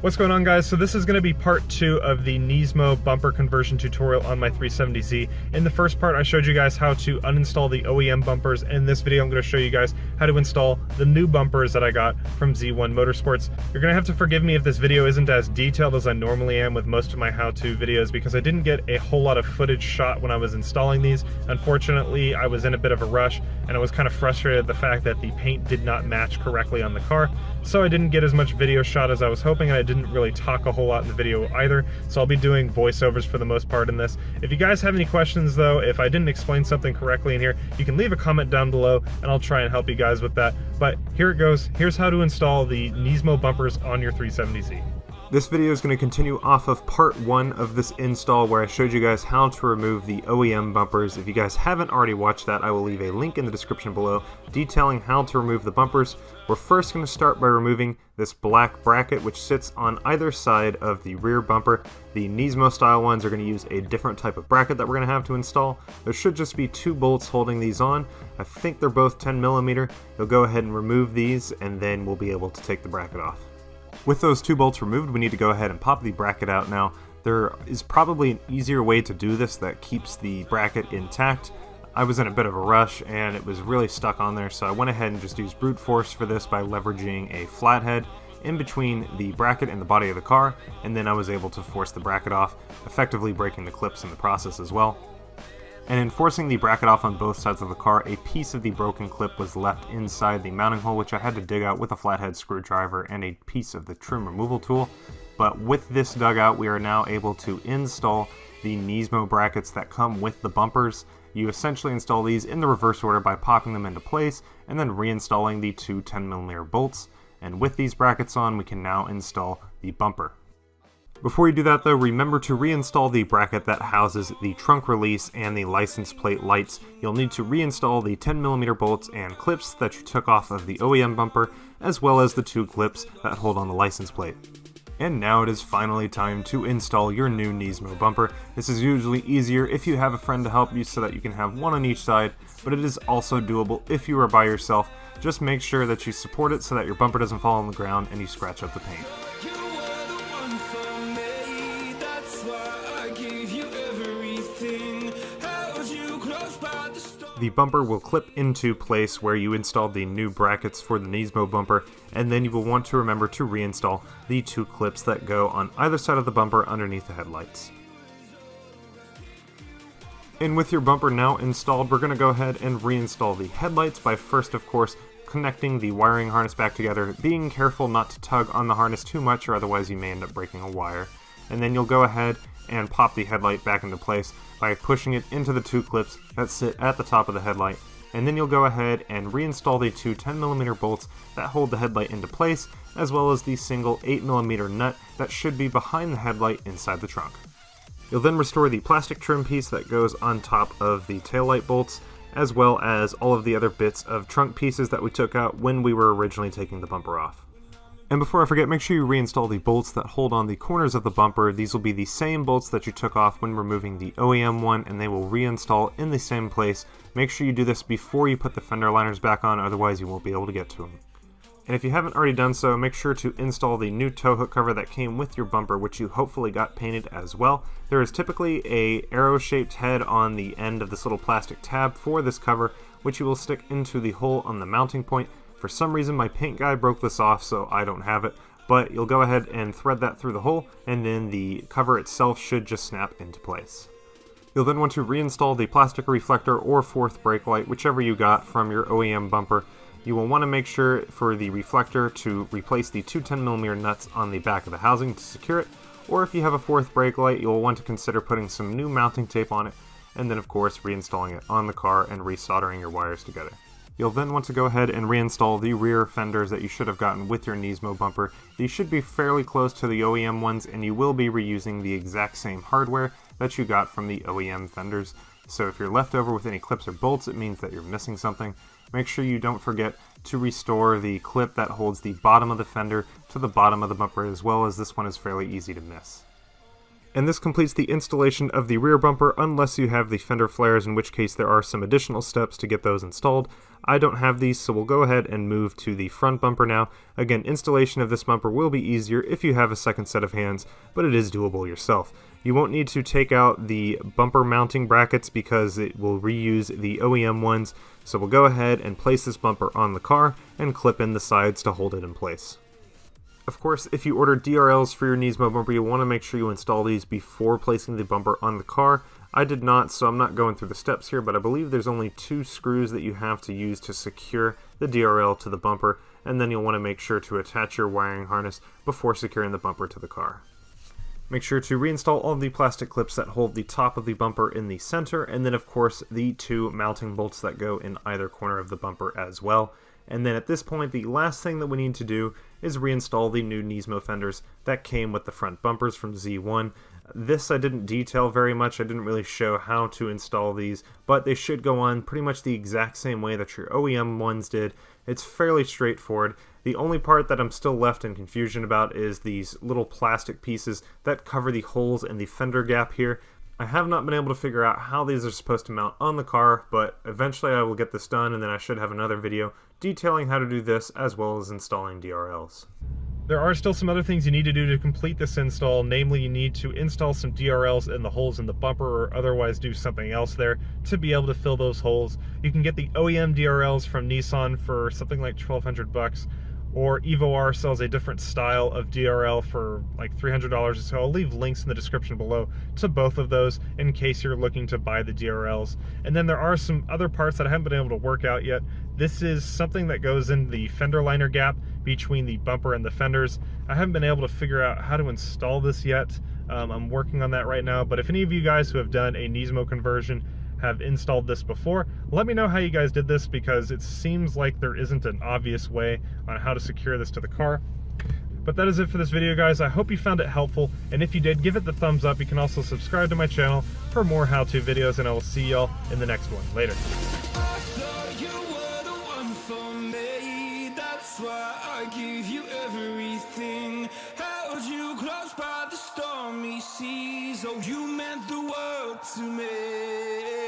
What's going on, guys? So this is going to be part 2 of the Nismo bumper conversion tutorial on my 370Z. In the first part I showed you guys how to uninstall the OEM bumpers. In this video I'm going to show you guys how to install the new bumpers that I got from Z1 Motorsports. You're going to have to forgive me if this video isn't as detailed as I normally am with most of my how-to videos, because I didn't get a whole lot of footage shot when I was installing these. Unfortunately, I was in a bit of a rush and I was kind of frustrated at the fact that the paint did not match correctly on the car, so I didn't get as much video shot as I was hoping, and I didn't really talk a whole lot in the video either, so I'll be doing voiceovers for the most part in this. If you guys have any questions though, if I didn't explain something correctly in here, you can leave a comment down below and I'll try and help you guys with that. But here it goes. Here's how to install the Nismo bumpers on your 370Z. This video is going to continue off of part 1 of this install, where I showed you guys how to remove the OEM bumpers. If you guys haven't already watched that, I will leave a link in the description below detailing how to remove the bumpers. We're first going to start by removing this black bracket which sits on either side of the rear bumper. The Nismo style ones are going to use a different type of bracket that we're going to have to install. There should just be 2 bolts holding these on. I think they're both 10mm. You'll go ahead and remove these and then we'll be able to take the bracket off. With those 2 bolts removed, we need to go ahead and pop the bracket out now. There is probably an easier way to do this that keeps the bracket intact. I was in a bit of a rush and it was really stuck on there, so I went ahead and just used brute force for this by leveraging a flathead in between the bracket and the body of the car, and then I was able to force the bracket off, effectively breaking the clips in the process as well. And in forcing the bracket off on both sides of the car, a piece of the broken clip was left inside the mounting hole, which I had to dig out with a flathead screwdriver and a piece of the trim removal tool. But with this dug out, we are now able to install the Nismo brackets that come with the bumpers. You essentially install these in the reverse order by popping them into place and then reinstalling the 2 10mm bolts. And with these brackets on, we can now install the bumper. Before you do that though, remember to reinstall the bracket that houses the trunk release and the license plate lights. You'll need to reinstall the 10mm bolts and clips that you took off of the OEM bumper, as well as the 2 clips that hold on the license plate. And now it is finally time to install your new Nismo bumper. This is usually easier if you have a friend to help you so that you can have one on each side, but it is also doable if you are by yourself. Just make sure that you support it so that your bumper doesn't fall on the ground and you scratch up the paint. The bumper will clip into place where you installed the new brackets for the Nismo bumper, and then you will want to remember to reinstall the 2 clips that go on either side of the bumper underneath the headlights. And with your bumper now installed, we're going to go ahead and reinstall the headlights by first, of course, connecting the wiring harness back together, being careful not to tug on the harness too much or otherwise you may end up breaking a wire. And then you'll go ahead and pop the headlight back into place by pushing it into the 2 clips that sit at the top of the headlight. And then you'll go ahead and reinstall the 2 10mm bolts that hold the headlight into place, as well as the single 8mm nut that should be behind the headlight inside the trunk. You'll then restore the plastic trim piece that goes on top of the taillight bolts, as well as all of the other bits of trunk pieces that we took out when we were originally taking the bumper off. And before I forget, make sure you reinstall the bolts that hold on the corners of the bumper. These will be the same bolts that you took off when removing the OEM one, and they will reinstall in the same place. Make sure you do this before you put the fender liners back on, otherwise you won't be able to get to them. And if you haven't already done so, make sure to install the new tow hook cover that came with your bumper, which you hopefully got painted as well. There is typically a arrow-shaped head on the end of this little plastic tab for this cover, which you will stick into the hole on the mounting point. For some reason my paint guy broke this off, so I don't have it, but you'll go ahead and thread that through the hole, and then the cover itself should just snap into place. You'll then want to reinstall the plastic reflector or 4th brake light, whichever you got from your OEM bumper. You will want to make sure for the reflector to replace the 2 10mm nuts on the back of the housing to secure it, or if you have a 4th brake light, you'll want to consider putting some new mounting tape on it, and then of course reinstalling it on the car and resoldering your wires together. You'll then want to go ahead and reinstall the rear fenders that you should have gotten with your Nismo bumper. These should be fairly close to the OEM ones, and you will be reusing the exact same hardware that you got from the OEM fenders. So if you're left over with any clips or bolts, it means that you're missing something. Make sure you don't forget to restore the clip that holds the bottom of the fender to the bottom of the bumper, as well, as this one is fairly easy to miss. And this completes the installation of the rear bumper, unless you have the fender flares, in which case there are some additional steps to get those installed. I don't have these, so we'll go ahead and move to the front bumper now. Again, installation of this bumper will be easier if you have a second set of hands, but it is doable yourself. You won't need to take out the bumper mounting brackets because it will reuse the OEM ones, so we'll go ahead and place this bumper on the car and clip in the sides to hold it in place. Of course, if you order DRLs for your Nismo bumper, you want to make sure you install these before placing the bumper on the car. I did not, so I'm not going through the steps here, but I believe there's only 2 screws that you have to use to secure the DRL to the bumper, and then you'll want to make sure to attach your wiring harness before securing the bumper to the car. Make sure to reinstall all of the plastic clips that hold the top of the bumper in the center, and then of course the 2 mounting bolts that go in either corner of the bumper as well. And then at this point, the last thing that we need to do is reinstall the new Nismo fenders that came with the front bumpers from Z1. This I didn't detail very much, I didn't really show how to install these, but they should go on pretty much the exact same way that your OEM ones did. It's fairly straightforward. The only part that I'm still left in confusion about is these little plastic pieces that cover the holes in the fender gap here. I have not been able to figure out how these are supposed to mount on the car, but eventually I will get this done, and then I should have another video detailing how to do this as well as installing DRLs. There are still some other things you need to do to complete this install, namely you need to install some DRLs in the holes in the bumper or otherwise do something else there to be able to fill those holes. You can get the OEM DRLs from Nissan for something like $1,200, or EvoR sells a different style of DRL for like $300, so I'll leave links in the description below to both of those in case you're looking to buy the DRLs. And then there are some other parts that I haven't been able to work out yet. This is something that goes in the fender liner gap between the bumper and the fenders. I haven't been able to figure out how to install this yet. I'm working on that right now, but if any of you guys who have done a Nismo conversion have installed this before, let me know how you guys did this, because it seems like there isn't an obvious way on how to secure this to the car. But that is it for this video, guys. I hope you found it helpful, and if you did, give it the thumbs up. You can also subscribe to my channel for more how-to videos, and I will see y'all in the next one. Later. I gave you everything, held you close by the stormy seas. Oh, you meant the world to me.